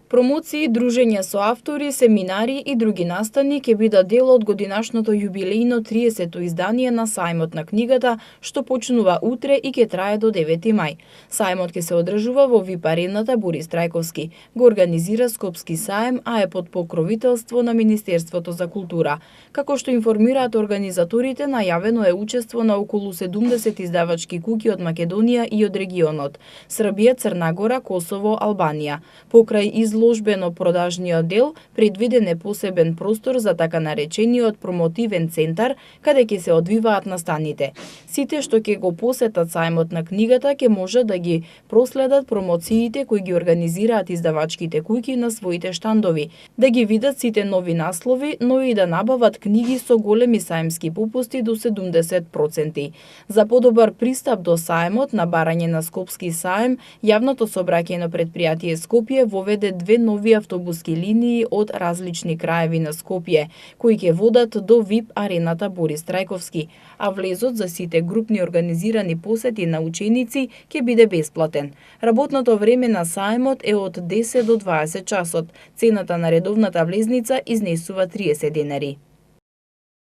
Промоции, дружење со автори, семинари и други настани ќе бидат дел од годинашното јубилејно 30-то издание на Сајмот на книгата, што почнува утре и ќе трае до 9 мај. Сајмот ќе се одржува во ВИП арената Борис Трајковски. Го организира Скопски саем, а е под покровителство на Министерството за култура. Како што информираат организаторите, најавено е учество на околу 70 издавачки куќи од Македонија и од регионот: Србија, Црна Гора, Косово, Албанија. Покрај изложбено-продажниот дел, предвиден е посебен простор за така наречениот промотивен центар, каде ќе се одвиваат настаните. Сите што ќе го посетат Сајмот на книгата ќе можат да ги проследат промоциите кои ги организираат издавачките куќи на своите штандови, да ги видат сите нови наслови, но и да набават книги со големи саемски попусти до 70%. За подобар пристап до Саемот, на барање на Скопски саем, Јавното сообраќајно претпријатие Скопје воведе две нови автобуски линии од различни краеви на Скопје, кои ќе водат до ВИП арената Борис Трајковски, а влезот за сите групни организирани посети на ученици ќе биде бесплатен. Работното време на саемот е од 10 до 20 часот. Цената на редовната влезница изнесува 30 денари.